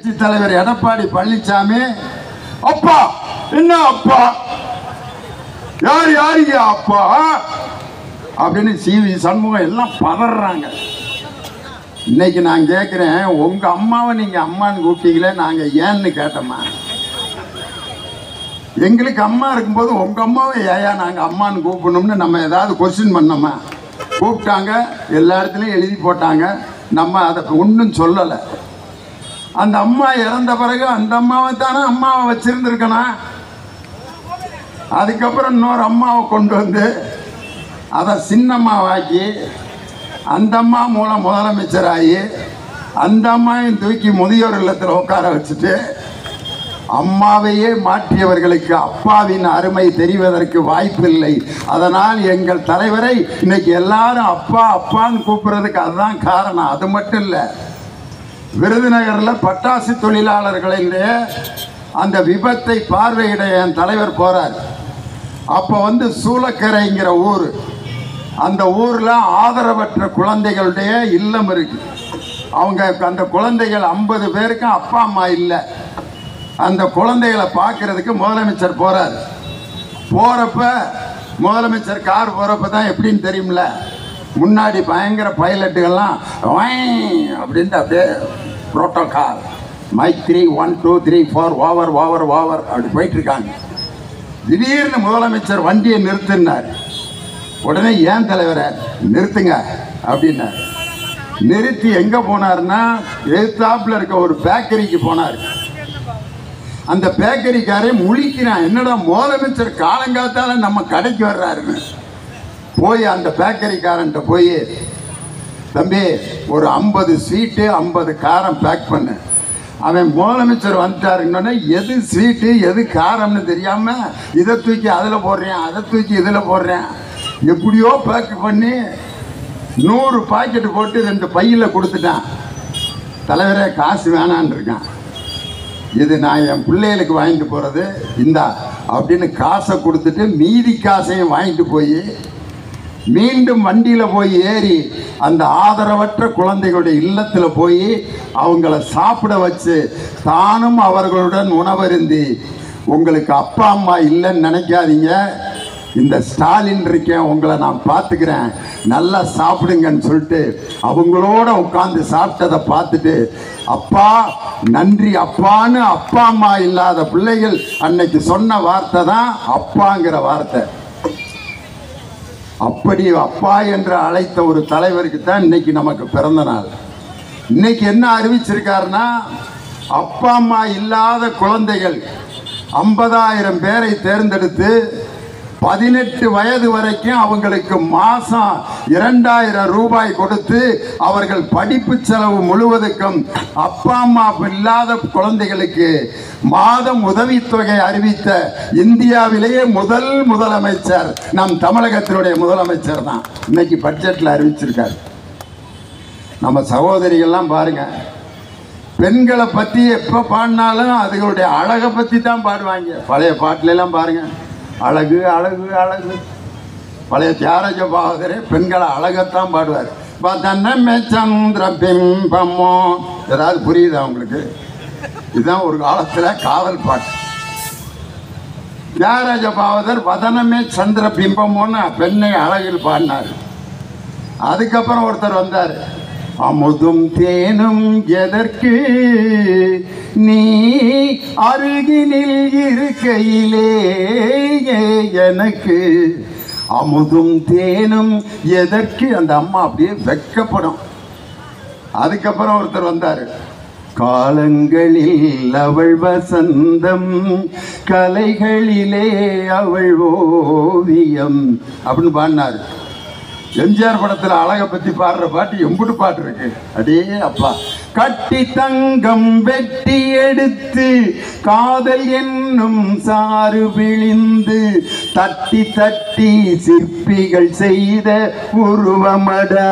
தலைவர் எடப்பாடி பழனிசாமி அப்பா என்ன அப்பா யார் யாருக்கு அப்பா அப்படின்னு சிவி சண்முகம் எல்லாம் பதறாங்க. இன்னைக்கு நான் கேட்குறேன், உங்க அம்மாவை நீங்க அம்மான்னு கூப்பிட்டீங்களே, நாங்க ஏன்னு கேட்டோமா? எங்களுக்கு அம்மா இருக்கும்போது உங்க அம்மாவை ஏயா நாங்க அம்மான்னு கூப்பிடணும்னு நம்ம ஏதாவது கொஸ்டின் பண்ணோமா? கூப்பிட்டாங்க, எல்லா இடத்துலையும் எழுதி போட்டாங்க, நம்ம அதை ஒன்றும் சொல்லலை. அந்த அம்மா இறந்த பிறகு அந்த அம்மாவை தானே அம்மாவை வச்சிருந்துருக்கணும். அதுக்கப்புறம் இன்னொரு அம்மாவை கொண்டு வந்து அதை சின்னம்மாவாக்கி அந்த அம்மா மூலம் முதலமைச்சராகி அந்த அம்மாவையும் தூக்கி முதியோர் இல்லத்தில் உட்கார வச்சுட்டு அம்மாவையே மாற்றியவர்களுக்கு அப்பாவின் அருமை தெரிவதற்கு வாய்ப்பில்லை. அதனால் எங்கள் தலைவரை இன்னைக்கு எல்லாரும் அப்பா அப்பான்னு கூப்பிடுறதுக்கு அதுதான் காரணம். அது மட்டும் இல்லை, விருதுநகரில் பட்டாசு தொழிலாளர்களிலே அந்த விபத்தை பார்வையிட என் தலைவர் போறார். அப்போ வந்து சூளக்கரைங்கிற ஊர், அந்த ஊரில் ஆதரவற்ற குழந்தைகளுடைய இல்லம் இருக்கு. அவங்க அந்த குழந்தைகள் 50 பேருக்கும் அப்பா அம்மா இல்லை. அந்த குழந்தைகளை பார்க்கறதுக்கு முதலமைச்சர் போறார். போறப்ப முதலமைச்சர் கார் போறப்ப தான் எப்படின்னு தெரியுமில்ல, முன்னாடி பயங்கர பைலட்டுகள்லாம் அப்படின்ட்டு அப்படியே protocol mic 3 1 2 3 4 over over over அப்படி போயிட்டு இருக்காங்க. திடீர்னு முதலமைச்சர் வண்டியை நிறுத்தினார். உடனே ஏன் தலைவரை நிறுத்துங்க அப்படின்னார். நிறுத்தி எங்க போனார்னா எதிர்த்தாப்புல இருக்க ஒரு பேக்கரிக்கு போனார். அந்த பேக்கரிக்காரே முழிக்கிறான், என்னடா முதலமைச்சர் காலங்காத்தால நம்ம கடைக்கு வர்றாருன்னு. போய் அந்த பேக்கரிக்காரன்ட்ட போய், தம்பி ஒரு 50 ஸ்வீட்டு 50 காரம் பேக் பண்ணு. அவன் முதலமைச்சர் வந்துட்டாருன்னொன்னே எது ஸ்வீட்டு எது காரம்னு தெரியாம இதை தூக்கி அதில் போடுறேன், அதை தூக்கி இதில் போடுறேன், எப்படியோ பேக் பண்ணி 100 பாக்கெட்டு போட்டு 2 பையில் கொடுத்துட்டான். தலைவரே காசு வேணான்னு இருக்கான். இது நான் என் பிள்ளைகளுக்கு வாங்கிட்டு போகிறது இந்தா அப்படின்னு காசை கொடுத்துட்டு மீதி காசையும் வாங்கிட்டு போய் மீண்டும் வண்டியில் போய் ஏறி அந்த ஆதரவற்ற குழந்தைகளுடைய இல்லத்தில் போய் அவங்கள சாப்பிட வச்சு தானும் அவர்களுடன் உணவருந்தி, உங்களுக்கு அப்பா அம்மா இல்லைன்னு நினைக்காதீங்க, இந்த ஸ்டாலின் இருக்கேன், உங்களை நான் பார்த்துக்கிறேன், நல்லா சாப்பிடுங்கன்னு சொல்லிட்டு அவங்களோட உட்காந்து சாப்பிட்டதை பார்த்துட்டு, அப்பா நன்றி அப்பான்னு அப்பா அம்மா இல்லாத பிள்ளைகள் அன்னைக்கு சொன்ன வார்த்தை தான் அப்பாங்கிற வார்த்தை. அப்படி அப்பா என்று அழைத்த ஒரு தலைவருக்கு தான் இன்னைக்கு நமக்கு பிறந்த நாள். இன்னைக்கு என்ன அறிவிச்சிருக்காருன்னா, அப்பா அம்மா இல்லாத குழந்தைகள் 50,000 பேரை தேர்ந்தெடுத்து 18 வயது வரைக்கும் அவங்களுக்கு மாதம் 2,000 ரூபாய் கொடுத்து அவர்கள் படிப்பு செலவு முழுவதுக்கும் அப்பா அம்மா இல்லாத குழந்தைகளுக்கு மாதம் உதவித்தொகை அறிவித்த இந்தியாவிலேயே முதலமைச்சர் நம் தமிழகத்தினுடைய முதலமைச்சர் தான் இன்னைக்கு பட்ஜெட்டில் அறிவிச்சிருக்காரு. நம்ம சகோதரிகள்லாம் பாருங்க, பெண்களை பற்றி எப்போ பாடினாலும் அதுகளுடைய அழகை பற்றி தான் பாடுவாங்க. பழைய பாட்டிலெல்லாம் பாருங்க, அழகு அழகு அழகு. பழைய தியாகராஜ பாகவதரே பெண்களை அழகத்தான் பாடுவார். வதனமே சந்திர பிம்பமோ, ஏதாவது புரியுதா உங்களுக்கு? இதுதான் ஒரு காலத்தில் காதல் பாட்டு. தியாகராஜ பாகவதர் வதனமே சந்திர பிம்பமோன்னு பெண்ணை அழகில் பாடினார். அதுக்கப்புறம் ஒருத்தர் வந்தார், அமுதும் தேனும் எதற்கு நீ அருகினில் இருக்கையிலே எனக்கு, அமுதும் தேனும் எதற்கு. அந்த அம்மா அப்படியே வெட்கப்படும். அதுக்கப்புறம் ஒருத்தர் வந்தார், காலங்களில் அவள் வசந்தம் கலைகளிலே அவள் ஓவியம் அப்படின்னு பாடினார். எம்ஜிஆர் படத்தில் அழகை பற்றி பாடுற பாட்டு எம்புட்டு பாட்டு இருக்கு. அடே அப்பா, கட்டி தங்கம் வெட்டி எடுத்து காதல் என்னும் சாறு விழிந்து தட்டி தட்டி சிற்பிகள் செய்த உருவமடா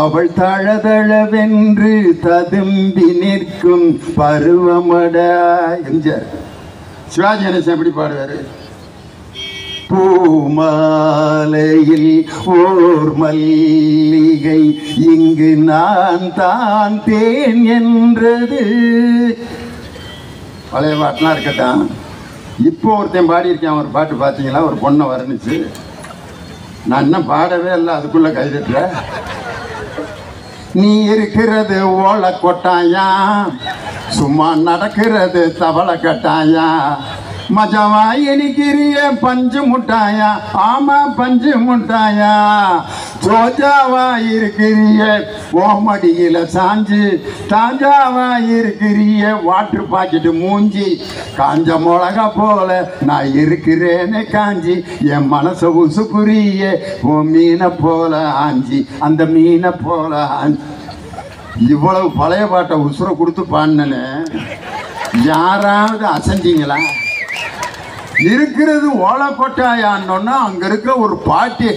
அவள் தழதழவென்று ததும்பி நிற்கும் பருவமடா. எம்ஜிஆர். சிவாஜி கணேசன் எப்படி பாடுவார்? பூமாலையில் ஓர் மல்லிகை இங்கு நான் தான் தேன் என்றது. பழைய பாட்டுலாம் இருக்கட்டும். இப்போ ஒருத்தன் பாடியிருக்கேன் ஒரு பாட்டு பார்த்தீங்களா? ஒரு பொண்ணை வர்ணிச்சு. நான் இன்னும் பாடவே இல்லை, அதுக்குள்ள கைதட்டுற. நீ இருக்கிறது ஓலை கொட்டாயா, சும்மா நடக்கிறது தவளை கட்டாயா, மஜாவா இனிக்கிறிய பஞ்சு முட்டாயா, ஆமா பஞ்சு முட்டாயா, சோஜாவா இருக்கிறிய ஓமடியில சாஞ்சு, தாஜாவா இருக்கிறிய வாட்டர் பாக்கெட்டு மூஞ்சி, காஞ்ச மிளகா போல நான் இருக்கிறேன்னு காஞ்சி, என் மனசை உசுக்குரிய ஓ மீனை போல ஆஞ்சி, அந்த மீனை போல ஆஞ்சி. இவ்வளவு பழைய பாட்டை உசுரை கொடுத்து பாடினேன்னு யாராவது அசைஞ்சிங்களா? இருக்கிறது ஓலை கொட்டாயான்னா அங்க இருக்க ஒரு பாட்டி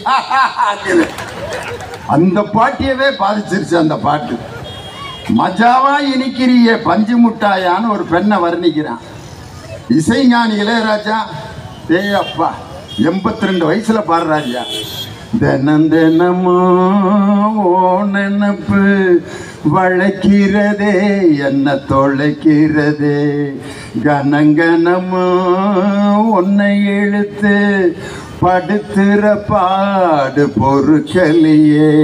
அந்த பாட்டியவே பாதிச்சிருச்சு அந்த பாட்டு. மஜாவா இனிக்கிறிய பஞ்சு முட்டாயான்னு ஒரு பெண்ணை வர்ணிக்கிறான் இசைஞானி இளையராஜா. அப்பா 82 வயசுல பாடுறாஜா. தினம் தினமோ ஓ நினப்பு வளைக்கிறதே என்ன தொலைக்கிறதே, கனங்கனமோ உன்னை இழுத்து படுத்துற பாடு பொறுக்கலையே,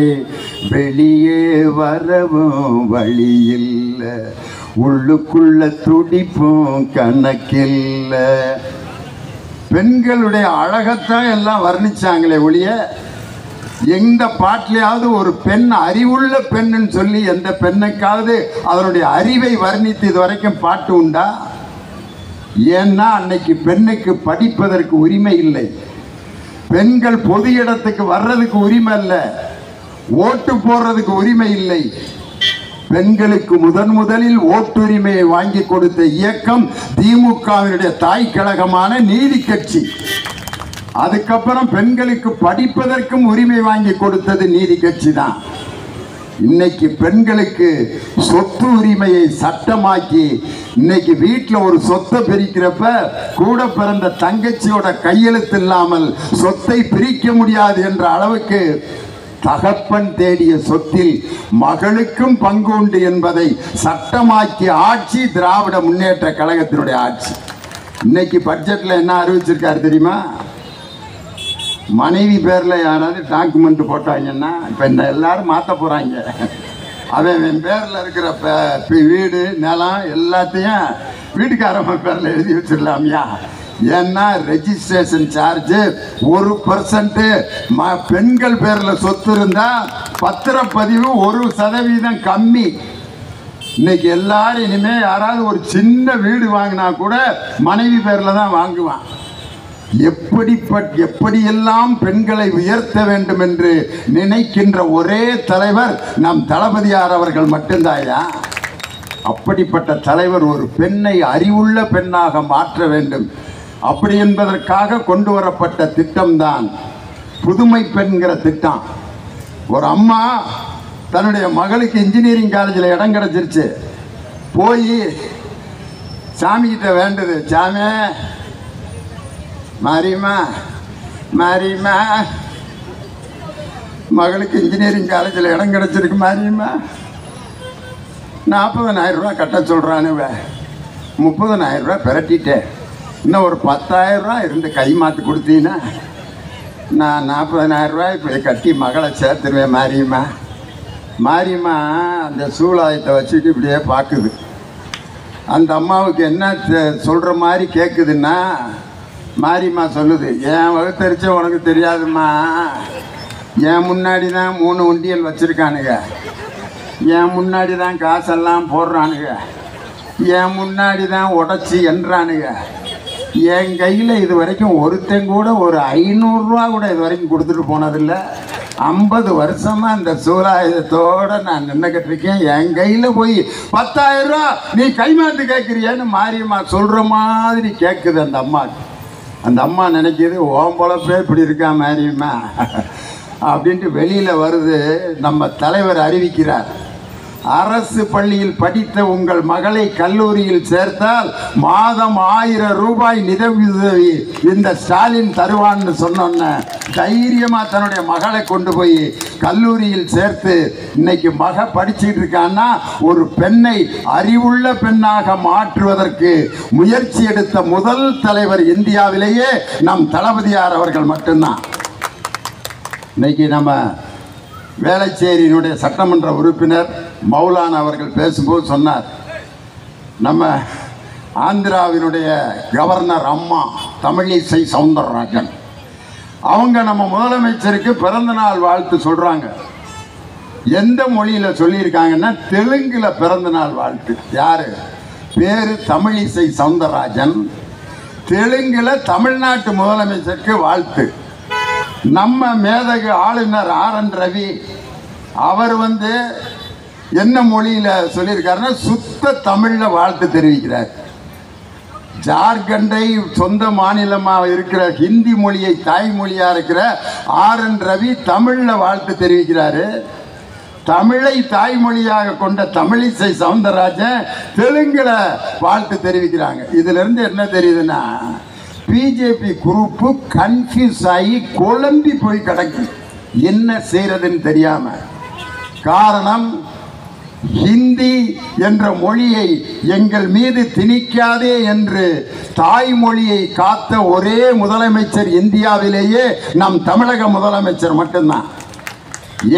வெளியே வரவும் வழியில்ல, உள்ளுக்குள்ள துடிப்பும் கணக்கில்ல. பெண்களுடைய அழகத்தான் எல்லாம் வர்ணிச்சாங்களே ஒழிய எந்த பாட்டிலையாவது ஒரு பெண் அறிவுள்ள பெண்ணுன்னு சொல்லி எந்த பெண்ணுக்காவது அதனுடைய அறிவை வர்ணித்து இது வரைக்கும் பாட்டு உண்டா? ஏன்னா அன்னைக்கு பெண்ணுக்கு படிப்பதற்கு உரிமை இல்லை, பெண்கள் பொது இடத்துக்கு வர்றதுக்கு உரிமை இல்லை, ஓட்டு போடுறதுக்கு உரிமை இல்லை. பெண்களுக்கு முதலில் ஓட்டுரிமையை வாங்கி கொடுத்த இயக்கம் திமுகவினுடைய தாய் கழகமான நீதி கட்சி. அதுக்கப்புறம் பெண்களுக்கு படிப்பதற்கும் உரிமை வாங்கி கொடுத்தது நீதி கட்சி தான். இன்னைக்கு பெண்களுக்கு சொத்து உரிமையை சட்டமாக்கி இன்னைக்கு வீட்டில் ஒரு சொத்தை பிரிக்கிறப்ப கூட பிறந்த தங்கச்சியோட கையெழுத்து இல்லாமல் சொத்தை பிரிக்க முடியாது என்ற அளவுக்கு தகப்பன் தேடிய சொத்தில் மகளுக்கும் பங்கு உண்டு என்பதை சட்டமாக்கிய ஆட்சி திராவிட முன்னேற்ற கழகத்தினுடைய ஆட்சி. இன்னைக்கு பட்ஜெட்ல என்ன அறிவிச்சிருக்காரு தெரியுமா? மனைவி பேர்ல யாராவது டாக்குமெண்ட் போட்டாங்கன்னா இப்ப என்ன எல்லாரும் மாற்ற போறாங்க. அவன் பேர்ல இருக்கிற வீடு நிலம் எல்லாத்தையும் வீட்டுக்காரங்க பேர்ல எழுதி வச்சிடலாமியா? ஏன்னா ரெஜிஸ்ட்ரேஷன் சார்ஜ் 1%, பெண்கள் பேர்ல சொத்து இருந்தா பத்திரப்பதிவு 1% கம்மி. இன்னைக்கு எல்லாரும் இனிமே யாராவது ஒரு சின்ன வீடு வாங்கினா கூட மனைவி பேர்ல தான் வாங்குவான். எப்படியெல்லாம் பெண்களை உயர்த்த வேண்டும் என்று நினைக்கின்ற ஒரே தலைவர் நம் தளபதியார் அவர்கள் மட்டும்தாயா. அப்படிப்பட்ட தலைவர் ஒரு பெண்ணை அறிவுள்ள பெண்ணாக மாற்ற வேண்டும். அப்படி என்பதற்காக கொண்டு வரப்பட்ட திட்டம்தான் புதுமை பெண்கிற திட்டம். ஒரு அம்மா தன்னுடைய மகளுக்கு இன்ஜினியரிங் காலேஜில் இடம் கிடைச்சிருச்சு. போய் சாமிகிட்ட வேண்டுது, சாமி மாரியம்மா மாரியம்மா மகளுக்கு இன்ஜினியரிங் காலேஜில் இடம் கிடைச்சிருக்கு மாரியம்மா, 40,000 ரூபா கட்ட சொல்கிறானு, 30,000 ரூபா பிரட்டிட்டேன், இன்னும் ஒரு 10,000 ரூபா இருந்து கை மாற்றி கொடுத்தீங்கன்னா நான் 40,000 ரூபாய் போய் கட்டி மகளை சேர்த்துருவேன் மாரியம்மா. மாரியம்மா அந்த சூழாயத்தை வச்சுட்டு இப்படியே பார்க்குது. அந்த அம்மாவுக்கு என்ன சொல்கிற மாதிரி கேட்குதுன்னா, மாரியம்மா சொல்லுது, என் வகுத்தரிச்ச உனக்கு தெரியாதும்மா, என் முன்னாடி தான் 3 உண்டியல் வச்சுருக்கானுங்க, என் முன்னாடி தான் காசெல்லாம் போடுறானுங்க, என் முன்னாடி தான் உடச்சி என்றானுங்க, என் கையில் இது வரைக்கும் ஒருத்தன் கூட ஒரு 500 ரூபா கூட இது வரைக்கும் கொடுத்துட்டு போனதில்லை. 50 வருஷமாக அந்த சூலாயுதத்தோடு நான் நின்றுக்கிட்டு இருக்கேன். என் கையில் போய் 10,000 ரூபா நீ கைமாத்து கேட்குறியான்னு மாரியம்மா சொல்கிற மாதிரி கேட்குது அந்த அம்மாவுக்கு. அந்த அம்மா நினைக்கிது, ஓம் பொழப்பே இப்படி இருக்கா மாரியம்மா அப்படின்ட்டு வெளியில் வருது. நம்ம தலைவர் அறிவிக்கிறார், அரசு பள்ளியில் படித்த உங்கள் மகளை கல்லூரியில் சேர்த்தால் மாதம் 1000 ரூபாய் நிதியுதவி இந்த ஸ்டாலின் தருவான்னு சொன்னோன்ன தைரியமா தன்னுடைய மகளை கொண்டு போய் கல்லூரியில் சேர்த்து இன்னைக்கு மக படிச்சுட்டு இருக்கான்னா ஒரு பெண்ணை அறிவுள்ள பெண்ணாக மாற்றுவதற்கு முயற்சி எடுத்த முதல் தலைவர் இந்தியாவிலேயே நம் தளபதியார் அவர்கள் மட்டும்தான். இன்னைக்கு நம்ம வேளச்சேரியினுடைய சட்டமன்ற உறுப்பினர் மௌலானா அவர்கள் பேசும்போது சொன்னார், நம்ம ஆந்திராவினுடைய கவர்னர் அம்மா தமிழிசை சவுந்தரராஜன் அவங்க நம்ம முதலமைச்சருக்கு பிறந்தநாள் வாழ்த்து சொல்றாங்க. எந்த மொழியில் சொல்லியிருக்காங்கன்னா தெலுங்குல பிறந்தநாள் வாழ்த்து. யாரு பேரு? தமிழிசை சவுந்தரராஜன். தெலுங்குல தமிழ்நாட்டு முதலமைச்சருக்கு வாழ்த்து. நம்ம மேதகு ஆளுநர் RN ரவி அவர் என்ன மொழியில சொல்லியிருக்காருன்னா சுத்த தமிழ்ல வாழ்த்து தெரிவிக்கிறார். ஜார்க்கண்டை சொந்த மாநிலமாக இருக்கிற ஹிந்தி மொழியை தாய்மொழியா இருக்கிற RN ரவி தமிழ்ல வாழ்த்து தெரிவிக்கிறாரு. தமிழை தாய்மொழியாக கொண்ட தமிழிசை சவுந்தரராஜன் தெலுங்குல வாழ்த்து தெரிவிக்கிறாங்க. இதுல இருந்து என்ன தெரியுதுன்னா பிஜேபி குரூப்பு கன்ஃபியூஸ் ஆகி குழம்பி போய் கிடக்கு, என்ன செய்யறதுன்னு தெரியாம. காரணம், ஹிந்தி என்ற மொழியை எங்கள் மீது திணிக்காதே என்று தாய்மொழியை காத்த ஒரே முதலமைச்சர் இந்தியாவிலேயே நம் தமிழக முதலமைச்சர் மட்டும்தான்.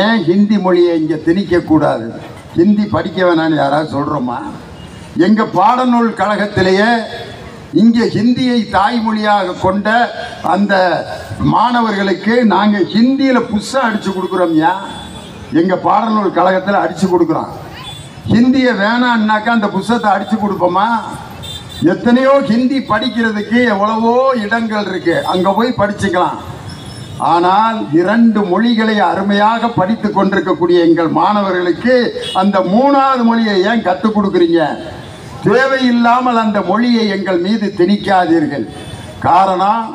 ஏன் ஹிந்தி மொழியை இங்கே திணிக்க கூடாது? ஹிந்தி படிக்க வேணான்னு யாராவது சொல்றோமா? எங்க பாடநூல் கழகத்திலேயே இங்கே ஹிந்தியை தாய்மொழியாக கொண்ட அந்த மாணவர்களுக்கு நாங்கள் ஹிந்தியில் புஸ்தகம் அடித்து கொடுக்குறோம். எங்கள் பாடநூல் கழகத்தில் அடித்து கொடுக்குறோம். ஹிந்தியை வேணான்னாக்கா அந்த புஸ்தகத்தை அடித்து கொடுப்போமா? எத்தனையோ ஹிந்தி படிக்கிறதுக்கு எவ்வளவோ இடங்கள் இருக்கு, அங்கே போய் படிச்சுக்கலாம். ஆனால் 2 மொழிகளை அருமையாக படித்து கொண்டிருக்கக்கூடிய எங்கள் மாணவர்களுக்கு அந்த 3வது மொழியை ஏன் கற்றுக் கொடுக்குறீங்க? தேவையில்லாமல் அந்த மொழியை எங்கள் மீது திணிக்காதீர்கள். காரணம்,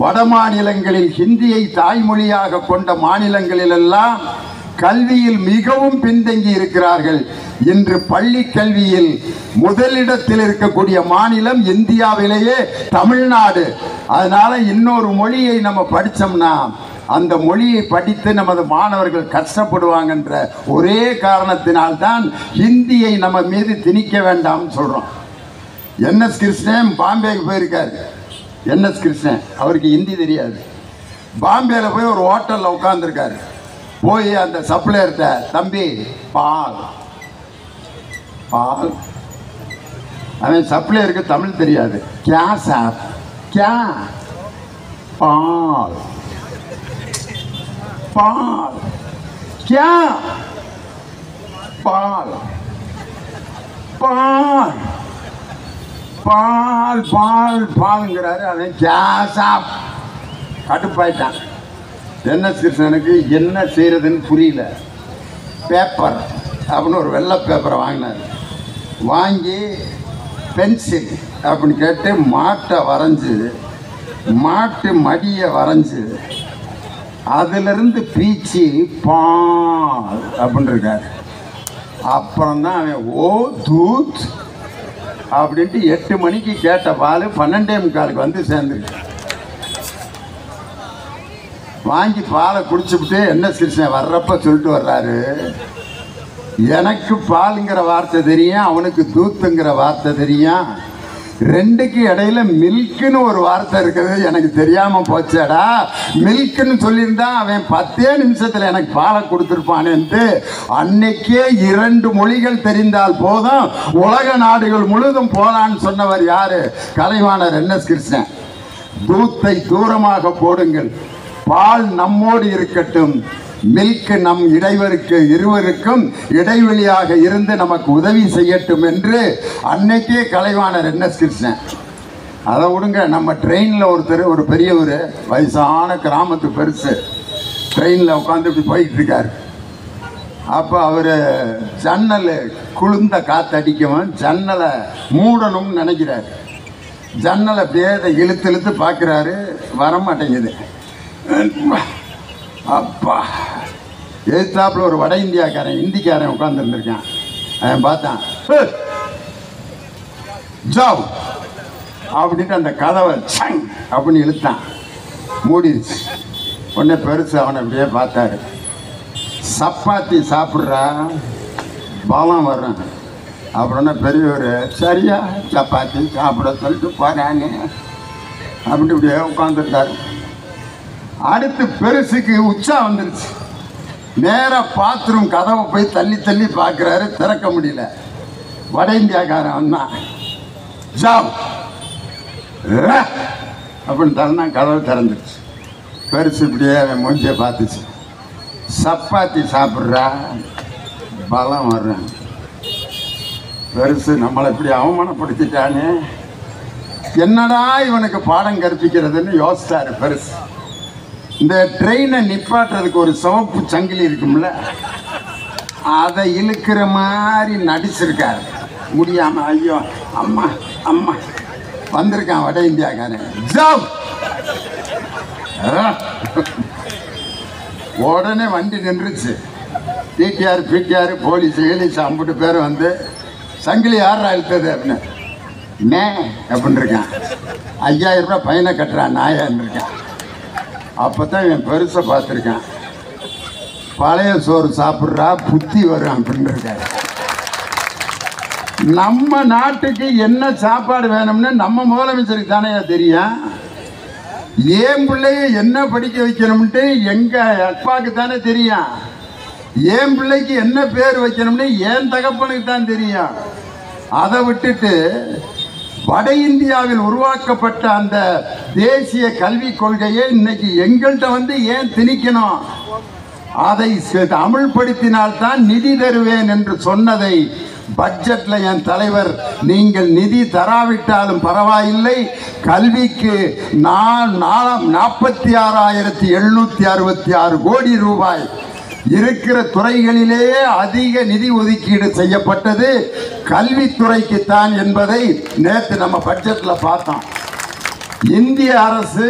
வட மாநிலங்களில் ஹிந்தியை தாய்மொழியாக கொண்ட மாநிலங்களிலெல்லாம் கல்வியில் மிகவும் பின்தங்கி இருக்கிறார்கள். இன்று பள்ளி கல்வியில் முதலிடத்தில் இருக்கக்கூடிய மாநிலம் இந்தியாவிலேயே தமிழ்நாடு. அதனால இன்னொரு மொழியை நம்ம படித்தோம்னா அந்த மொழியை படித்து நமது மாணவர்கள் கஷ்டப்படுவாங்கன்ற ஒரே காரணத்தினால்தான் ஹிந்தியை நம்ம மீது திணிக்க வேண்டாம்னு சொல்கிறோம். NS கிருஷ்ணன் பாம்பேக்கு போயிருக்காரு. NS கிருஷ்ணன் அவருக்கு ஹிந்தி தெரியாது. பாம்பேயில் போய் ஒரு ஹோட்டலில் உட்காந்துருக்காரு. போய் அந்த சப்ளையர்கிட்ட, தம்பி பால் பால். அவன் சப்ளையருக்கு தமிழ் தெரியாது. கியா சாப், கியா பால் பால், क्या பால் பால் பால் பால் பால்ங்கிறாரு. அவன் கேஸா கடுப்பாயிட்டான். NS கிருஷ்ணனுக்கு என்ன செய்யறதுன்னு புரியல. பேப்பர் அப்படின்னு ஒரு வெள்ளை பேப்பரை வாங்கினார். வாங்கி பென்சில் அப்படின்னு கேட்டு மாட்டை வரைஞ்சி, மாட்டு மடியை வரைஞ்சி, அதிலிருந்து பீச்சி பால் அப்படின்னு இருக்காரு. அப்புறம்தான் அவன் ஓ தூத் அப்படின்ட்டு 8 மணிக்கு கேட்ட பால் 12:45 சேர்ந்துருக்கு. வாங்கி பாலை குடிச்சுவிட்டு NS கிருஷ்ணன் வர்றப்ப சொல்லிட்டு வர்றாரு, எனக்கு பாலுங்கிற வார்த்தை தெரியும், அவனுக்கு தூத்துங்கிற வார்த்தை தெரியும், 2க்கு இடையில மில்க்குன்னு ஒரு வார்த்தை இருக்குது, எனக்கு தெரியாம போச்சேடா. மில்க்குன்னு சொல்லியிருந்தா அவன் 10 நிமிஷத்துல எனக்கு பாலை கொடுத்துருப்பானேன்ட்டு அன்னைக்கே 2 மொழிகள் தெரிந்தால் போதும் உலக நாடுகள் முழுதும் போலான்னு சொன்னவர் யாரு? கலைவாணர் NS கிருஷ்ணன். தூத்தை தூரமாக போடுங்கள், பால் நம்மோடு இருக்கட்டும், மில்க் நம் இருவருக்கும் இடைவெளியாக இருந்து நமக்கு உதவி செய்யட்டும் என்று அன்னைக்கே கலைவாணர் NS கிருஷ்ணன். அதை விடுங்க, நம்ம ட்ரெயினில் ஒரு பெரியவர், வயசான கிராமத்து பெருசு, ட்ரெயினில் உட்காந்து இப்படி போயிட்டு இருக்காரு. அப்போ அவர் ஜன்னல் குளிர்ந்த காற்றடிக்கவும் ஜன்னலை மூடணும்னு நினைக்கிறார். ஜன்னலை பேதை இழுத்து பார்க்குறாரு, வரமாட்டேங்குது. அப்பா எதிர்த்தாப்புல ஒரு வட இந்தியாக்காரன் இந்திக்காரன் உட்காந்துருந்துருக்கான். அவன் பார்த்தான், ஜாவ் அப்படின்ட்டு அந்த கதவை சங் அப்படின்னு இழுத்தான். மூடிடுச்சு. உடனே பெருசு அவனை அப்படியே பார்த்தாரு. சப்பாத்தி சாப்பிட்றா, பலம் வர்றான் அப்படின்னா பெரியவர் சரியா சப்பாத்தி சாப்பிட சொல்லிட்டு போறானே அப்படி இப்படியே உட்காந்துருக்காரு. அடுத்து பெருசுக்கு உச்சா வந்துருச்சு. நேராக பாத்ரூம் கதவை போய் தள்ளி தள்ளி பார்க்குறாரு, திறக்க முடியல. வட இந்தியாக்காரன் வந்தான், ஜாவ் அப்படின்னு தரனா கதவை திறந்துருச்சு. பெருசு இப்படியே அவன் மூஞ்சியை பார்த்துச்சு. சப்பாத்தி சாப்பிட்றா, பலம் வர்றான். பெருசு நம்மளை இப்படி அவமானப்படுத்திட்டானே, என்னடா இவனுக்கு பாடம் கற்பிக்கிறதுன்னு யோசிச்சாரு பெருசு. இந்த ட்ரெயினை நிப்பாட்டுறதுக்கு ஒரு சிவப்பு சங்கிலி இருக்கும்ல, அதை இழுக்கிற மாதிரி நடிச்சிருக்காரு. முடியாம ஐயோ அம்மா அம்மா வந்திருக்கான் வட இந்தியாக்காரன். ஜாவ் உடனே வண்டி நின்றுச்சு. டிடிஆர் பிடிஆர் போலீஸ் கீலீஸ் 50 பேர் வந்து சங்கிலி யாரா இழுத்தது அப்படின்னு நே அப்படின்னு இருக்கான். 5000 ரூபாய் பையனை கட்டுறான் நாயான்னு இருக்கான். அப்போ தான் இவன் பெருசை பார்த்துருக்கான். பழைய சோறு சாப்பிட்றா புத்தி வரும் அப்படின்னு இருக்காரு. நம்ம நாட்டுக்கு என்ன சாப்பாடு வேணும்னு நம்ம முதலமைச்சருக்கு தானே தெரியும். ஏன் பிள்ளைய என்ன படிக்க வைக்கணும்ட்டு எங்க அப்பாவுக்கு தானே தெரியும். ஏன் பிள்ளைக்கு என்ன பேர் வைக்கணும்னு ஏன் தகப்பனுக்கு தான் தெரியும். அதை விட்டுட்டு வட இந்தியாவில் உருவாக்கப்பட்ட அந்த தேசிய கல்விக் கொள்கையை இன்னைக்கு எங்கள்கிட்ட வந்து ஏன் திணிக்கணும்? அதை அமல்படுத்தினால்தான் நிதி தருவேன் என்று சொன்னதை பட்ஜெட்ல என் தலைவர், நீங்கள் நிதி தராவிட்டாலும் பரவாயில்லை, கல்விக்கு 46,766 கோடி ரூபாய் இருக்கிற துறைகளிலேயே அதிக நிதி ஒதுக்கீடு செய்யப்பட்டது கல்வித்துறைக்குத்தான் என்பதை நேற்று நம்ம பட்ஜெட்ல பார்த்தோம். இந்திய அரசு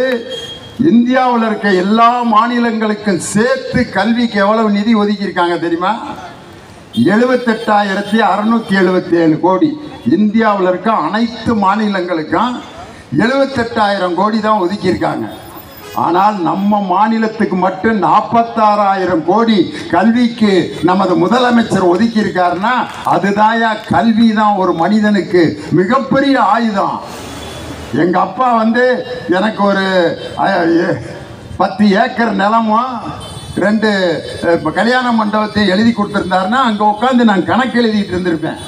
இந்தியாவில் இருக்க எல்லா மாநிலங்களுக்கும் சேர்த்து கல்விக்கு எவ்வளவு நிதி ஒதுக்கி இருக்காங்க தெரியுமா? 78,677 கோடி. இந்தியாவில் இருக்க அனைத்து மாநிலங்களுக்கும் 78,000 கோடி தான் ஒதுக்கியிருக்காங்க. ஆனால் நம்ம மாநிலத்துக்கு மட்டும் 46,000 கோடி கல்விக்கு நமது முதலமைச்சர் ஒதுக்கி இருக்காருன்னா அதுதாயா கல்வி தான் ஒரு மனிதனுக்கு மிகப்பெரிய ஆயுதம். எங்க அப்பா வந்து எனக்கு ஒரு 10 ஏக்கர் நிலமும் 2 கல்யாண மண்டபத்தை எழுதி கொடுத்துருந்தாருன்னா அங்கே உட்காந்து நான் கணக்கு எழுதிட்டு இருந்திருப்பேன்.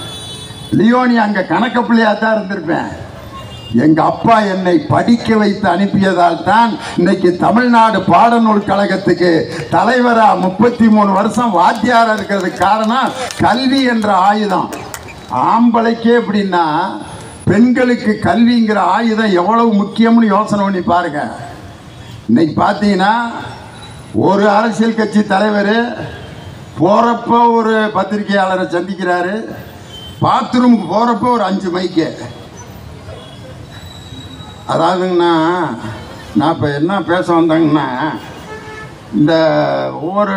லியோனி அங்கே கணக்க பிள்ளையா தான் இருந்திருப்பேன். எங்க அப்பா என்னை படிக்க வைத்து அனுப்பியதால் தான் இன்னைக்கு தமிழ்நாடு பாடநூல் கழகத்துக்கு தலைவரா 33 வருஷம் வாத்தியாரா இருக்கிறதுக்கு காரணம் கல்வி என்ற ஆயுதம். ஆம்பளைக்கே எப்படின்னா பெண்களுக்கு கல்விங்கிற ஆயுதம் எவ்வளவு முக்கியம்னு யோசனை பண்ணி பாருங்க. இன்னைக்கு பார்த்தீங்கன்னா ஒரு அரசியல் கட்சி தலைவர் போறப்ப ஒரு பத்திரிகையாளரை சந்திக்கிறாரு, பாத்ரூமுக்கு போறப்ப ஒரு 5 மைக்கு. அதாவதுங்கண்ணா, நான் இப்போ என்ன பேச வந்தேங்கன்னா, இந்த ஒவ்வொரு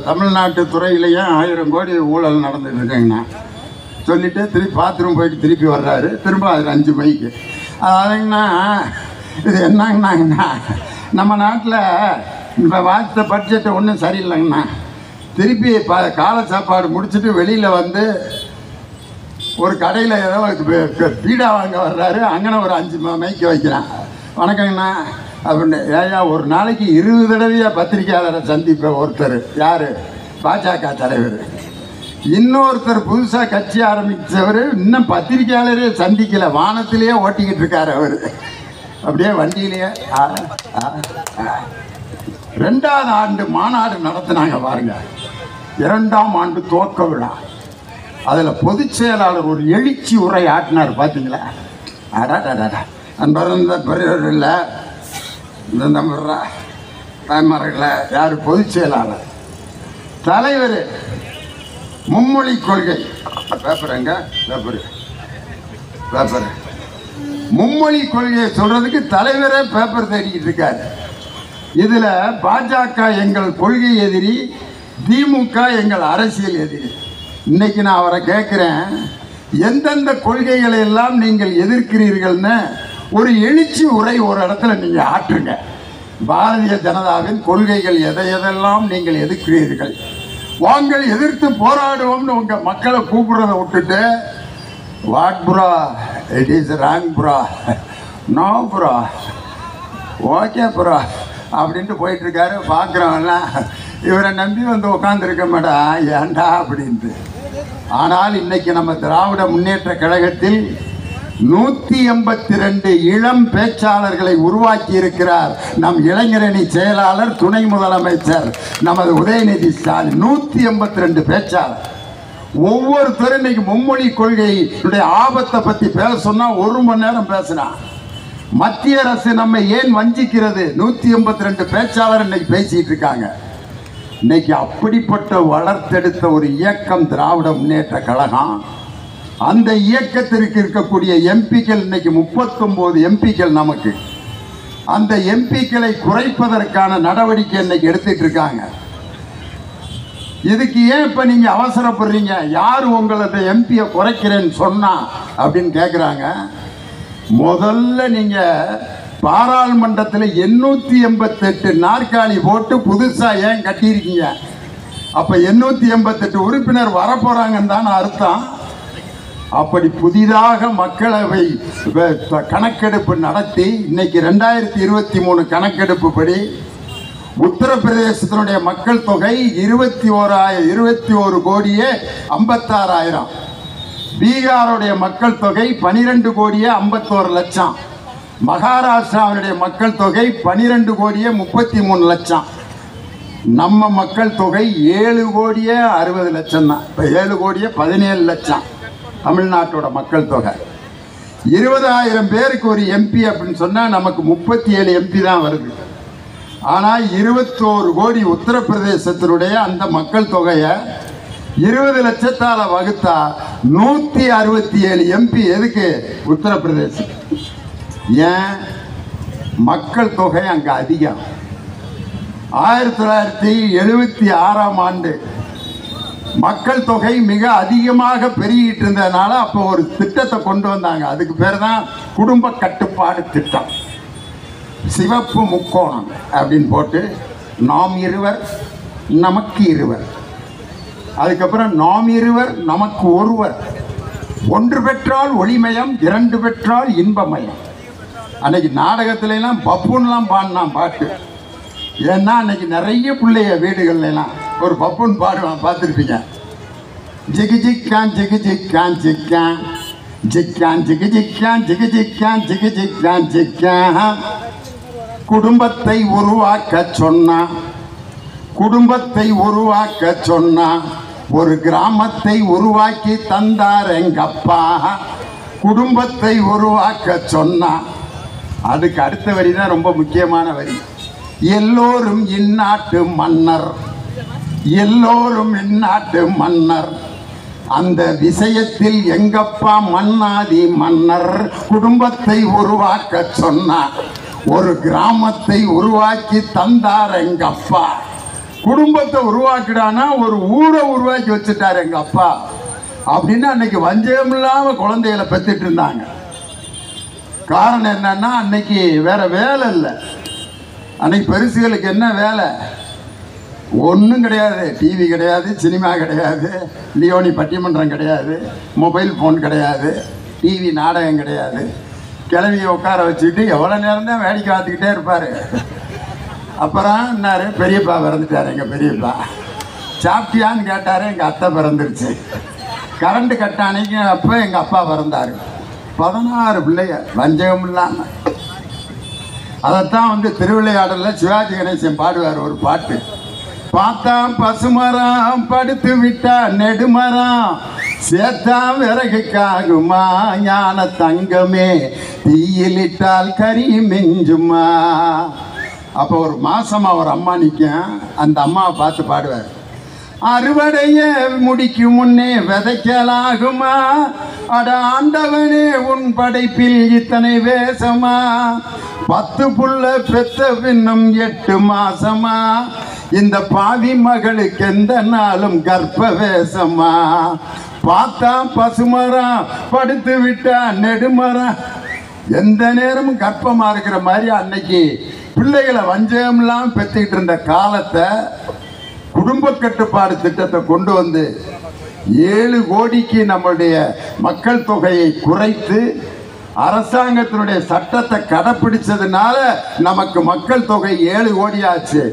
தமிழ்நாட்டு துறையிலையும் 1000 கோடி ஊழல் நடந்துட்டு இருக்குங்கண்ணா சொல்லிட்டு திருப்பி பாத்ரூம் போயிட்டு திருப்பி வர்றாரு, திரும்ப அதில் 5 மைக்கு. அதாவதுங்கண்ணா, இது என்னங்கண்ணாங்கண்ணா, நம்ம நாட்டில் இப்போ வாசித்த பட்ஜெட்டு ஒன்றும் சரியில்லைங்கண்ணா. திருப்பி காலை சாப்பாடு முடிச்சுட்டு வெளியில் வந்து ஒரு கடையில் ஏதோ பீடா வாங்க வர்றாரு, அங்கே ஒரு 5 மைக்கு வைக்கிறான். வணக்கங்கண்ணா அப்படின்னு. ஏயா ஒரு நாளைக்கு 20 தடவையாக பத்திரிகையாளரை சந்திப்ப ஒருத்தர் யார்? பாஜக தலைவர். இன்னொருத்தர் புதுசாக கட்சி ஆரம்பித்தவர் இன்னும் பத்திரிகையாளரே சந்திக்கலை, வானத்திலேயே ஓட்டிக்கிட்டு இருக்கார் அவர். அப்படியே வண்டியிலேயே 2வது ஆண்டு மாநாடு நடத்தினாங்க பாருங்க. 2ஆம் ஆண்டு துவக்க விழா. அதில் பொதுச் செயலாளர் ஒரு எழுச்சி உரை ஆட்டினார் பார்த்தீங்களா? அடாடாடா அந்த பெரியவர் இல்லை, இந்த நம்பர்றா தாய்மார்கள யார் பொதுச் செயலாளர்? தலைவர் மும்மொழி கொள்கை பேப்பருங்க, பேப்பர் மும்மொழி கொள்கையை சொல்றதுக்கு தலைவரே பேப்பர் தேடிக்கிட்டு இருக்காரு. இதில் பாஜக எங்கள் கொள்கை எதிரி, திமுக எங்கள் அரசியல் எதிரி. இன்னைக்கு நான் அவரை கேட்குறேன், எந்தெந்த கொள்கைகளை எல்லாம் நீங்கள் எதிர்க்கிறீர்கள்னு ஒரு எழுச்சி உரை ஒரு இடத்துல நீங்கள் ஆற்றுங்க. பாரதிய ஜனதாவின் கொள்கைகள் எதையெல்லாம் நீங்கள் எதிர்க்கிறீர்கள், வாங்கள் எதிர்த்து போராடுவோம்னு உங்கள் மக்களை கூப்பிடுறதை விட்டுட்டு, what bro, it is wrong bro, no bro, okay bro அப்படின்ட்டு போயிட்டுருக்காரு. பார்க்குறவங்கலாம் இவரை நம்பி வந்து உட்காந்துருக்க மாட்டா ஏண்டா அப்படின்ட்டு. ஆனால் இன்னைக்கு நம்ம திராவிட முன்னேற்ற கழகத்தில் 182 இளம் பேச்சாளர்களை உருவாக்கி இருக்கிறார் நம் இளைஞரணி செயலாளர் துணை முதலமைச்சர் நமது உதயநிதி ஸ்டாலின். 182 பேச்சாளர். ஒவ்வொருத்தரும் இன்னைக்கு மும்மொழி கொள்கையுடைய ஆபத்தை பற்றி பேச சொன்னால் 1 மணி நேரம் பேசினான். மத்திய அரசு நம்ம ஏன் வஞ்சிக்கிறது, 182 பேச்சாளர் இன்னைக்கு பேசிட்டு இருக்காங்க. இன்னைக்கு அப்படிப்பட்ட வளர்த்தெடுத்த ஒரு இயக்கம் திராவிட முன்னேற்ற கழகம். அந்த இயக்கத்திற்கு இருக்கக்கூடிய எம்பிக்கள் இன்னைக்கு 39 எம்பிக்கள் நமக்கு. அந்த எம்பிக்களை குறைப்பதற்கான நடவடிக்கை இன்னைக்கு எடுத்துட்டு இருக்காங்க. இதுக்கு ஏன் இப்ப நீங்க அவசரப்படுறீங்க, யார் உங்களோட எம்பியை குறைக்கிறேன்னு சொன்னா அப்படின்னு கேட்குறாங்க. முதல்ல நீங்க பாராளுமன்றத்தில் 888 நாற்காலி போட்டு புதுசா ஏன் கட்டியிருக்கீங்க? அப்ப 888 உறுப்பினர் வரப்போறாங்கன்னு தான் அர்த்தம். அப்படி புதிதாக மக்களவை கணக்கெடுப்பு நடத்தி இன்னைக்கு 2023 கணக்கெடுப்பு படி உத்தரப்பிரதேசத்தினுடைய மக்கள் தொகை 21 கோடியே 56,000. பீகாருடைய மக்கள் தொகை 12 கோடியே 51 லட்சம். மகாராஷ்டிராவுடைய மக்கள் தொகை 12 கோடியே 33 லட்சம். நம்ம மக்கள் தொகை 7 கோடியே 60 லட்சம் தான். இப்போ 7 கோடியே 17 லட்சம் தமிழ்நாட்டோட மக்கள் தொகை. 20,000 பேருக்கு ஒரு எம்பி அப்படின்னு சொன்னால் நமக்கு 37 எம்பி தான் வருது. ஆனால் 21 கோடி உத்தரப்பிரதேசத்தினுடைய அந்த மக்கள் தொகையை 20 லட்சத்தால் வகுத்தா 167 எம்பி. எதுக்கு? உத்தரப்பிரதேசம். ஏன்? மக்கள் தொகை அங்கே அதிகம். 1976ஆம் ஆண்டு மக்கள் தொகை மிக அதிகமாக பெருகிட்டு இருந்ததுனால அப்போ ஒரு திட்டத்தை கொண்டு வந்தாங்க. அதுக்கு பேர் தான் குடும்ப கட்டுப்பாடு திட்டம். சிவப்பு முக்கோணம் அப்படின்னு போட்டு நாம் இருவர் நமக்கு இருவர், அதுக்கப்புறம் நாம் இருவர் நமக்கு ஒருவர், ஒன்று பெற்றால் ஒளிமயம், 2 பெற்றால் இன்பமயம். அன்னைக்கு நாடகத்திலாம் பப்புன்லாம் பாடினான் பாட்டு. ஏன்னா அன்னைக்கு நிறைய பிள்ளைய வீடுகள்லாம் ஒரு பப்புன் பாடுவான், பார்த்துருப்பீங்க. ஜிகி ஜிக்கான் ஜிகி ஜிக்கான் ஜிக்கான் ஜிக்கான் ஜிகி ஜிக்கான் ஜிகி ஜிக்கான் ஜிகி ஜிக்கான் ஜிக்கான். குடும்பத்தை உருவாக்க சொன்னா, குடும்பத்தை உருவாக்க சொன்னா, ஒரு கிராமத்தை உருவாக்கி தந்தார் எங்கப்பா. குடும்பத்தை உருவாக்க சொன்னா. அதுக்கு அடுத்த வரி தான் ரொம்ப முக்கியமான வரி. எல்லோரும் இந்நாட்டு மன்னர், எல்லோரும் இந்நாட்டு மன்னர், அந்த விஷயத்தில் எங்கப்பா மன்னாதி மன்னர். குடும்பத்தை உருவாக்க சொன்னார், ஒரு கிராமத்தை உருவாக்கி தந்தார் எங்கப்பா. குடும்பத்தை உருவாக்கிடானா ஒரு ஊரை உருவாக்கி வச்சுட்டார் எங்க அப்பா அப்படின்னு அன்னைக்கு வஞ்சகம் இல்லாம குழந்தைகளை பெற்றுட்டு இருந்தாங்க. காரணம் என்னன்னா அன்னைக்கு வேற வேலை இல்லை. அன்னைக்கு பெருசுகளுக்கு என்ன வேலை? ஒன்றும் கிடையாது. டிவி கிடையாது, சினிமா கிடையாது, லியோனி பட்டிமன்றம் கிடையாது, மொபைல் ஃபோன் கிடையாது, டிவி நாடகம் கிடையாது. கிளவியை உட்கார வச்சுக்கிட்டு எவ்வளோ நேரம் தான் வேடிக்கை பார்த்துக்கிட்டே இருப்பார். அப்புறம் என்னாரு, பெரியப்பா பிறந்துட்டார். எங்கள் பெரியப்பா சாப்பிட்டியான்னு கேட்டார். எங்கள் அத்தை பிறந்துருச்சு. கரண்ட் கட்டானைக்கு அப்போ எங்கள் அப்பா பிறந்தார். 16 பிள்ளைய வஞ்சகம் இல்லாமல். அதைத்தான் திருவிளையாடலில் சிவாஜி கணேசன் பாடுவார் ஒரு பாட்டு. பார்த்தா பசுமரம் படுத்து விட்டா நெடுமரம், சேத்தா விறகுக்காகுமா ஞான தங்கமே, தீயிலிட்டால் கறி மிஞ்சுமா. அப்போ ஒரு மாசமா ஒரு அம்மா நிற்கும். அந்த அம்மாவை பார்த்து பாடுவார். அறுவடைய முடிக்கும் முன்னே விதைக்கலாகுமா, அட ஆண்டவனே உன் படைப்பில் இத்தனை வேஷமா, 10 புள்ள பெத்த பின்னும் 8 மாசமா, இந்த பாவி மகளுக்கு எந்த நாளும் கர்ப்ப வேஷமா, பார்த்தா பசுமரம் படுத்து விட்டா நெடுமரம், எந்த நேரமும் கர்ப்பமா இருக்கிற மாதிரி அன்னைக்கு பிள்ளைகளை வஞ்சகம்லாம் பெற்றுக்கிட்டு இருந்த காலத்தை குடும்ப கட்டுப்பாடு திட்டத்தை கொண்டு வந்து 7 கோடிக்கு நம்மளுடைய மக்கள் தொகையை குறைத்து அரசாங்கத்தினுடைய சட்டத்தை கடைப்பிடிச்சதுனால நமக்கு மக்கள் தொகை 7 கோடி ஆச்சு.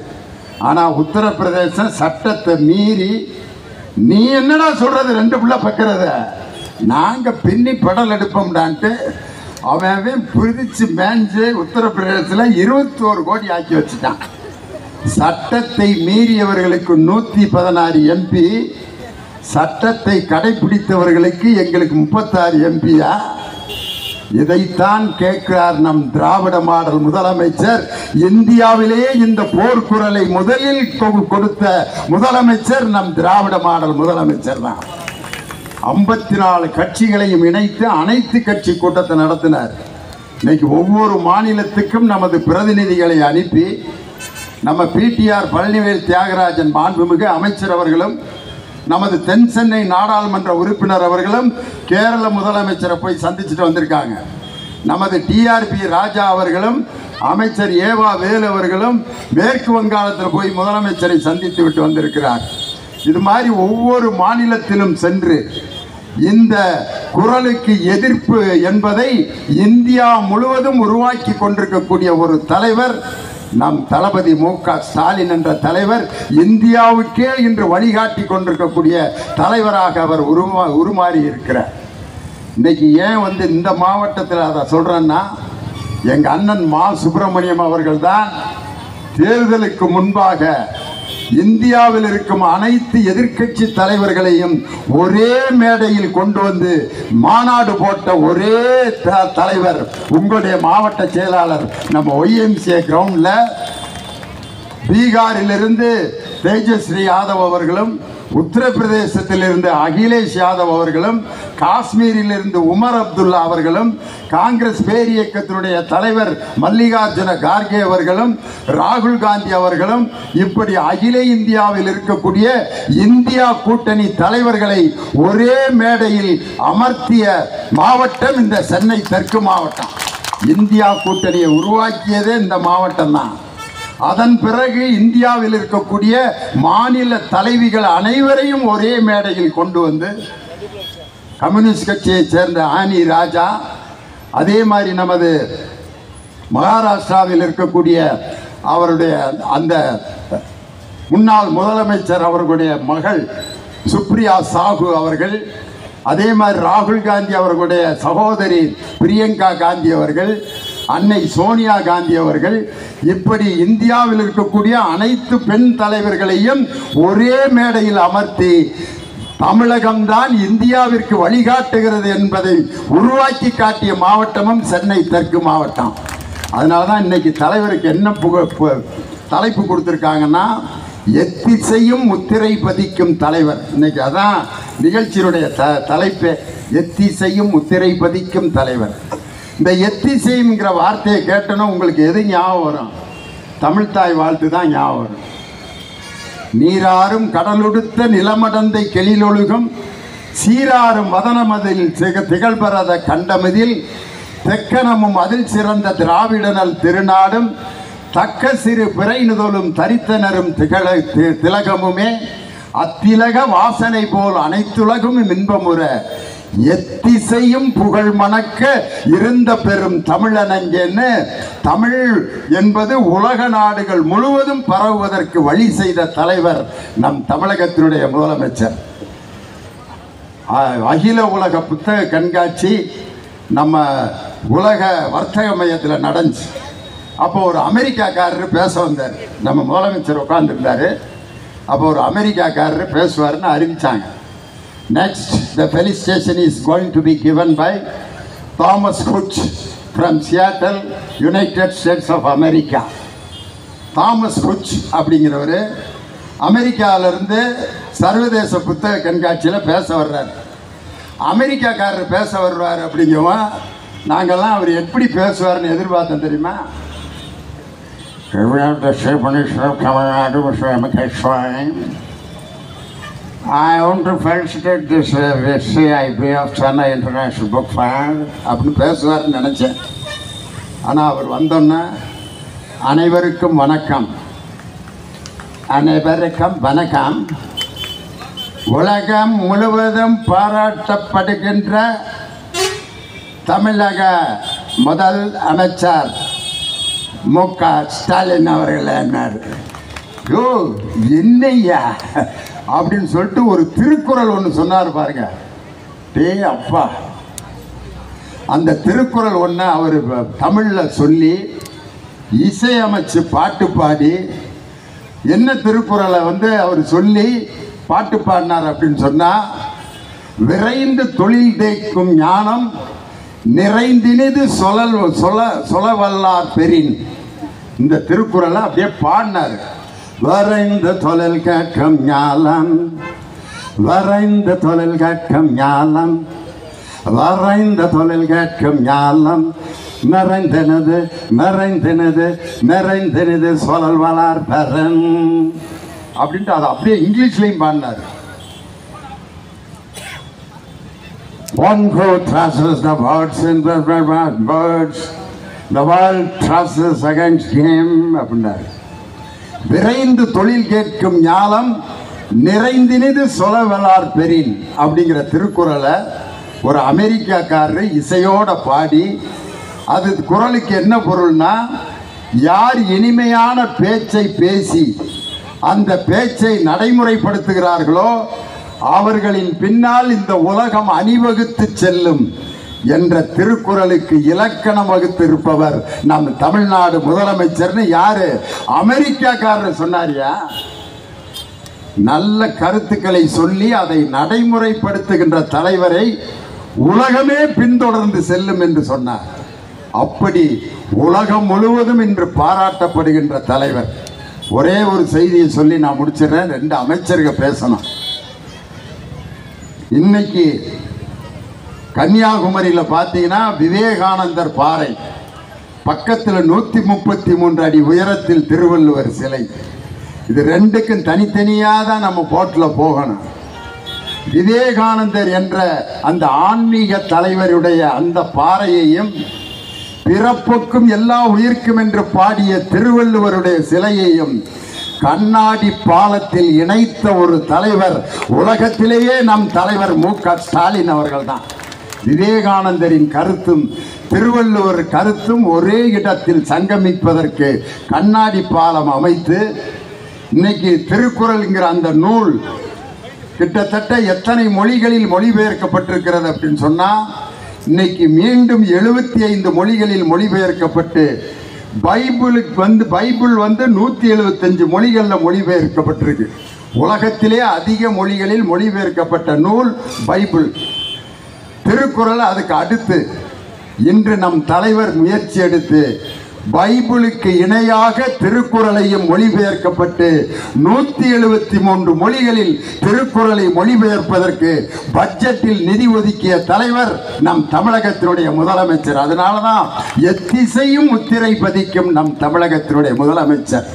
ஆனால் உத்தரப்பிரதேசம் சட்டத்தை மீறி, நீ என்னடா சொல்றது 2 பிள்ளை பக்கிறத, நாங்கள் பின்னி படல் எடுப்போம்டான்ட்டு அவன் பிரித்து மேஞ்சு உத்தரப்பிரதேசத்தில் 21 கோடி ஆக்கி வச்சுட்டான். சட்டத்தை மீறியவர்களுக்கு 116 எம்பி, சட்டத்தை கடைபிடித்தவர்களுக்கு எங்களுக்கு 36 எம்பியா? இதைத்தான் கேட்கிறார் நம் திராவிட மாடல் முதலமைச்சர். இந்தியாவிலேயே இந்த போர்க்குரலை முதலில் கொடுத்த முதலமைச்சர் நம் திராவிட மாடல் முதலமைச்சர் தான். 54 கட்சிகளையும் இணைத்து அனைத்து கட்சி கூட்டத்தை நடத்தினார். இன்னைக்கு ஒவ்வொரு மாநிலத்துக்கும் நமது பிரதிநிதிகளை அனுப்பி நம்ம பிடிஆர் பழனிவேல் தியாகராஜன் மாண்புமிகு அமைச்சர் அவர்களும் நமது தென் சென்னை நாடாளுமன்ற உறுப்பினர் அவர்களும் கேரள முதலமைச்சரை போய் சந்திச்சுட்டு வந்திருக்காங்க. நமது டிஆர்பி ராஜா அவர்களும் அமைச்சர் ஏவா வேலு அவர்களும் மேற்கு வங்காளத்தில் போய் முதலமைச்சரை சந்தித்து விட்டு வந்திருக்கிறார். இது மாதிரி ஒவ்வொரு மாநிலத்திலும் சென்று இந்த குரலுக்கு எதிர்ப்பு என்பதை இந்தியா முழுவதும் உருவாக்கி கொண்டிருக்கக்கூடிய ஒரு தலைவர் நம் தளபதி மு.க. ஸ்டாலின் என்ற தலைவர். இந்தியாவுக்கே இன்று வழிகாட்டி கொண்டிருக்கக்கூடிய தலைவராக அவர் உருமாறி இருக்கிறார். இன்னைக்கு ஏன் இந்த மாவட்டத்தில் அதை சொல்றேன்னா, எங்கள் அண்ணன் மா சுப்பிரமணியம் அவர்கள் தான் தேர்தலுக்கு முன்பாக இந்தியாவில் இருக்கும் அனைத்து எதிர்க்கட்சி தலைவர்களையும் ஒரே மேடையில் கொண்டு வந்து மாநாடு போட்ட ஒரே தலைவர் உங்களுடைய மாவட்ட செயலாளர். நம்ம ஒய்எம்சிஏ கிரவுண்ட்ல பீகாரிலிருந்து தேஜஸ்ரீ யாதவ் அவர்களும், உத்தரப்பிரதேசத்திலிருந்து அகிலேஷ் யாதவ் அவர்களும், காஷ்மீரிலிருந்து உமர் அப்துல்லா அவர்களும், காங்கிரஸ் பேரியக்கத்தினுடைய தலைவர் மல்லிகார்ஜுன கார்கே அவர்களும், ராகுல் காந்தி அவர்களும், இப்படி அகில இந்தியாவில் இருக்கக்கூடிய இந்தியா கூட்டணி தலைவர்களை ஒரே மேடையில் அமர்த்திய மாவட்டம் இந்த சென்னை தெற்கு மாவட்டம். இந்தியா கூட்டணியை உருவாக்கியதே இந்த மாவட்டம் தான். அதன் பிறகு இந்தியாவில் இருக்கக்கூடிய மாநில தலைவிகள் அனைவரையும் ஒரே மேடையில் கொண்டு வந்து கம்யூனிஸ்ட் கட்சியை சேர்ந்த ஆனி ராஜா, அதே மாதிரி நமது மகாராஷ்டிராவில் இருக்கக்கூடிய அவருடைய அந்த முன்னாள் முதலமைச்சர் அவர்களுடைய மகள் சுப்ரியா சாகு அவர்கள், அதே மாதிரி ராகுல் காந்தி அவர்களுடைய சகோதரி பிரியங்கா காந்தி அவர்கள், அன்னை சோனியா காந்தி அவர்கள், இப்படி இந்தியாவில் இருக்கக்கூடிய அனைத்து பெண் தலைவர்களையும் ஒரே மேடையில் அமர்த்தி தமிழகம்தான் இந்தியாவிற்கு வழிகாட்டுகிறது என்பதை உருவாக்கி காட்டிய மாவட்டமும் சென்னை தெற்கு மாவட்டம். அதனால தான் இன்னைக்கு தலைவருக்கு என்ன தலைப்பு கொடுத்துருக்காங்கன்னா, எத்திசையும் முத்திரை பதிக்கும் தலைவர். இன்னைக்கு அதான் நிகழ்ச்சியினுடைய தலைப்பே, எத்திசையும் முத்திரை பதிக்கும் தலைவர். இந்த எத்திசைங்கிற வார்த்தையை கேட்டோன்னா உங்களுக்கு எது ஞாபகம் வரும்? தமிழ்தாய் வாழ்த்து தான் ஞாபகம் வரும். நீராறும் கடலுடுத்த நிலமடந்தை கெளிலொழுகும் சீராறும் வதனமதில் திகழ்பெறத கண்டமதில் தெக்கனமும் அதில் சிறந்த திராவிடனல் திருநாடும் தக்க சிறு பிறைநுதலும் தரித்தனரும் திலகமுமே அத்திலக வாசனை போல் அனைத்துலகும் இன்பமுற எத்திசையும் புகழ் மணக்க இருந்த பெரும் தமிழனங்கன்னு, தமிழ் என்பது உலக நாடுகள் முழுவதும் பரவுவதற்கு வழி செய்த தலைவர் நம் தமிழகத்தினுடைய முதலமைச்சர். அகில உலக புத்தக கண்காட்சி நம்ம உலக வர்த்தக மையத்தில் நடந்துச்சு. அப்போ ஒரு அமெரிக்காக்காரர் பேச வந்தார். நம்ம முதலமைச்சர் உட்கார்ந்துருந்தாரு. அப்போ ஒரு அமெரிக்காக்காரர் பேசுவார்னு அறிவிச்சாங்க. Next, the felicitation is going to be given by Thomas Hutch from Seattle, United States of America. Thomas Hutch அப்படிங்கிறவர் அமெரிக்காவிலிருந்து சர்வதேச புத்தக கண்காட்சியில் பேச வர்றார். அமெரிக்காக்காரர் பேச வருவார் அப்படிங்கவும் நாங்கள்லாம் அவர் எப்படி பேசுவார்னு எதிர்பார்த்தோம் தெரியுமா? the Chief Minister of Tamil Nadu, Mr. M.K. Swain. I want to felicitate this CIB of Chennai International Book Fair. அப்படின்னு பேசுவார்னு நினச்சேன். ஆனால் அவர் வந்தோன்னே அனைவருக்கும் வணக்கம். அனைவருக்கும் வணக்கம். உலகம் முழுவதும் பாராட்டப்படுகின்ற தமிழக முதல் அமைச்சர் மு.க. ஸ்டாலின் அவர்கள் என்னார், யோ என்னையா அப்படின்னு சொல்லிட்டு ஒரு திருக்குறள் ஒன்று சொன்னார் பாருங்க. டே அப்பா, அந்த திருக்குறள் ஒன்று அவர் தமிழில் சொல்லி இசையமைச்சு பாட்டு பாடி, என்ன திருக்குறளை அவர் சொல்லி பாட்டு பாடினார் அப்படின்னு சொன்னால், விரைந்து தொழில் தேய்க்கும் ஞானம் நிறைந்தினிது சொலவல்லார் பெரின். இந்த திருக்குறளை அப்படியே பாடினார். வரைந்த தொழில் கேட்கும் ஞானம், வரைந்த தொழில் கேட்கும் ஞானம், வரைந்த தொழில் கேட்கும் ஞானம் நிறைந்தனது நிறைந்தனது நிறைந்தனது சொலல் வளார் பெறன் அப்படின்ட்டு அதை அப்படியே இங்கிலீஷ்லையும் பாடினார். One who trusts the birds in the birds, the world trusts against him அப்படின்னார். விரைந்து தொழில் கேட்கும் ஞானம் நிறைந்தினிது சொலவலார் பெரின் அப்படிங்கிற திருக்குறளை ஒரு அமெரிக்காக்காரர் இசையோட பாடி, அது குறளுக்கு என்ன பொருள்னா, யார் இனிமையான பேச்சை பேசி அந்த பேச்சை நடைமுறைப்படுத்துகிறார்களோ அவர்களின் பின்னால் இந்த உலகம் அணிவகுத்து செல்லும் என்ற திருக்குறளுக்கு இலக்கணம் வகுத்து இருப்பவர் நம் தமிழ்நாடு முதலமைச்சர்னு யாரு அமெரிக்காக்காரர் சொன்னாரியா. நல்ல கருத்துக்களை சொல்லி அதை நடைமுறைப்படுத்துகின்ற தலைவரை உலகமே பின்தொடர்ந்து செல்லும் என்று சொன்னார். அப்படி உலகம் முழுவதும் இன்று பாராட்டப்படுகின்ற தலைவர். ஒரே ஒரு செய்தியை சொல்லி நான் முடிச்சிடறேன். 2 அமைச்சர்கள் பேசணும். இன்னைக்கு கன்னியாகுமரியில் பார்த்தீங்கன்னா விவேகானந்தர் பாறை பக்கத்தில் 133 அடி உயரத்தில் திருவள்ளுவர் சிலை. இது 2க்கும் தனித்தனியாக தான் நம்ம போட்டில் போகணும். விவேகானந்தர் என்ற அந்த ஆன்மீக தலைவருடைய அந்த பாறையையும் பிறப்புக்கும் எல்லா உயிர்க்கும் என்று பாடிய திருவள்ளுவருடைய சிலையையும் கண்ணாடி பாலத்தில் இணைத்த ஒரு தலைவர் உலகத்திலேயே நம் தலைவர் மு.க. ஸ்டாலின் அவர்கள் தான். விவேகானந்தரின் கருத்தும் திருவள்ளுவர் கருத்தும் ஒரே இடத்தில் சங்கமிப்பதற்கு கண்ணாடி பாலம் அமைத்து, இன்னைக்கு திருக்குறள்ங்கிற அந்த நூல் கிட்டத்தட்ட எத்தனை மொழிகளில் மொழிபெயர்க்கப்பட்டிருக்கிறது அப்படின்னு சொன்னால், இன்னைக்கு மீண்டும் 75 மொழிகளில் மொழிபெயர்க்கப்பட்டு பைபிள் 175 மொழிகளில் மொழிபெயர்க்கப்பட்டிருக்கு. உலகத்திலே அதிக மொழிகளில் மொழிபெயர்க்கப்பட்ட நூல் பைபிள். திருக்குறள் அதுக்கு அடுத்து. இன்று நம் தலைவர் முயற்சி எடுத்து பைபிளுக்கு இணையாக திருக்குறளையும் மொழிபெயர்க்கப்பட்டு 173 மொழிகளில் திருக்குறளை மொழிபெயர்ப்பதற்கு பட்ஜெட்டில் நிதி ஒதுக்கிய தலைவர் நம் தமிழகத்தினுடைய முதலமைச்சர். அதனால தான் எத்திசையும் முத்திரை பதிக்கும் நம் தமிழகத்தினுடைய முதலமைச்சர்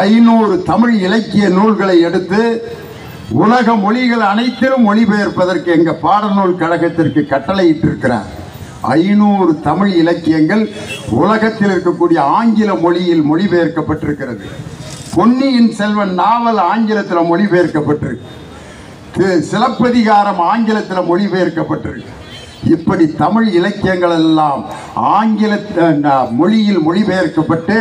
500 தமிழ் இலக்கிய நூல்களை எடுத்து உலக மொழிகள் அனைத்திலும் மொழிபெயர்ப்பதற்கு எங்கள் பாடநூல் கழகத்திற்கு கட்டளையிட்டிருக்கிறார். 500 தமிழ் இலக்கியங்கள் உலகத்தில் இருக்கக்கூடிய ஆங்கில மொழியில் மொழிபெயர்க்கப்பட்டிருக்கிறது. பொன்னியின் செல்வன் நாவல் ஆங்கிலத்தில் மொழிபெயர்க்கப்பட்டிருக்கு. சிலப்பதிகாரம் ஆங்கிலத்தில் மொழிபெயர்க்கப்பட்டிருக்கு. இப்படி தமிழ் இலக்கியங்கள் எல்லாம் ஆங்கில மொழியில் மொழிபெயர்க்கப்பட்டு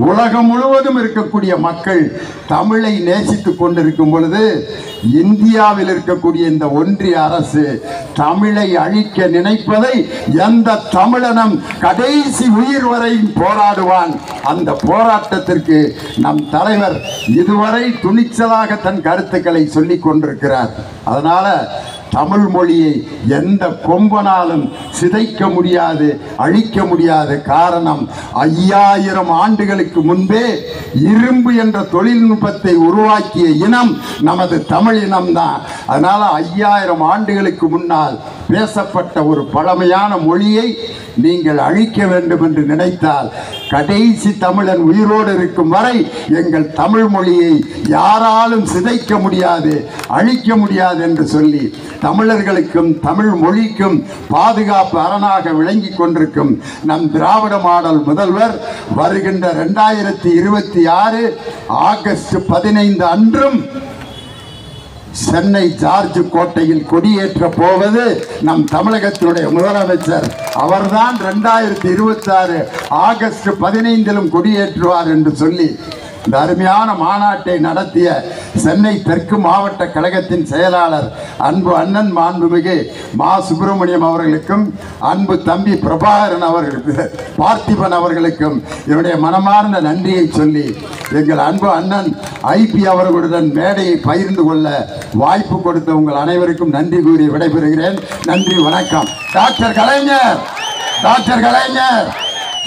உலகம் முழுவதும் இருக்கக்கூடிய மக்கள் தமிழை நேசித்து கொண்டிருக்கும் பொழுது, இந்தியாவில் இருக்கக்கூடிய இந்த ஒன்றிய அரசு தமிழை அழிக்க நினைப்பதை எந்த தமிழனும் கடைசி உயிர் வரையும் போராடுவான். அந்த போராட்டத்திற்கு நம் தலைவர் இதுவரை துணிச்சலாக தன் கருத்துக்களை சொல்லிக் கொண்டிருக்கிறார். அதனால தமிழ் மொழியை எந்த கொம்பனாலும் சிதைக்க முடியாது, அழிக்க முடியாது. காரணம், 5000 ஆண்டுகளுக்கு முன்பே இரும்பு என்ற தொழில்நுட்பத்தை உருவாக்கிய இனம் நமது தமிழ் இனம்தான். அதனால 5000 ஆண்டுகளுக்கு முன்னால் பேசப்பட்ட ஒரு பழமையான மொழியை நீங்கள் அழிக்க வேண்டும் என்று நினைத்தால் கடைசி தமிழன் உயிரோடு இருக்கும் வரை எங்கள் தமிழ் மொழியை யாராலும் சிதைக்க முடியாது, அழிக்க முடியாது என்று சொல்லி தமிழர்களுக்கும் தமிழ் மொழிக்கும் பாதுகாப்பு அரணாக விளங்கி கொண்டிருக்கும் நம் திராவிட மாடல் முதல்வர் வருகின்ற 2026 ஆகஸ்ட் 15 அன்றும் சென்னை ஜார்ஜ் கோட்டையில் கொடியேற்ற போவது நம் தமிழகத்தினுடைய முதலமைச்சர். அவர்தான் 2026 ஆகஸ்ட் 15 கொடியேற்றுவார் என்று சொல்லி இந்த அருமையான மாநாட்டை நடத்திய சென்னை தெற்கு மாவட்ட கழகத்தின் செயலாளர் அன்பு அண்ணன் மாண்புமிகு மா சுப்பிரமணியம் அவர்களுக்கும் அன்பு தம்பி பிரபாகரன் அவர்களுக்கு பார்த்திபன் அவர்களுக்கும் என்னுடைய மனமார்ந்த நன்றியை சொல்லி எங்கள் அன்பு அண்ணன் ஐபி அவர்களுடன் மேடையை பகிர்ந்து கொள்ள வாய்ப்பு கொடுத்த உங்கள் அனைவருக்கும் நன்றி கூறி விடைபெறுகிறேன். நன்றி, வணக்கம். டாக்டர் கலைஞர்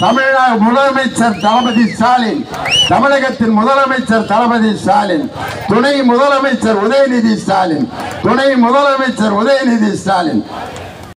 தமிழ்நாடு முதலமைச்சர் தளபதி ஸ்டாலின், தமிழகத்தின் முதலமைச்சர் தளபதி ஸ்டாலின், துணை முதலமைச்சர் உதயநிதி ஸ்டாலின்,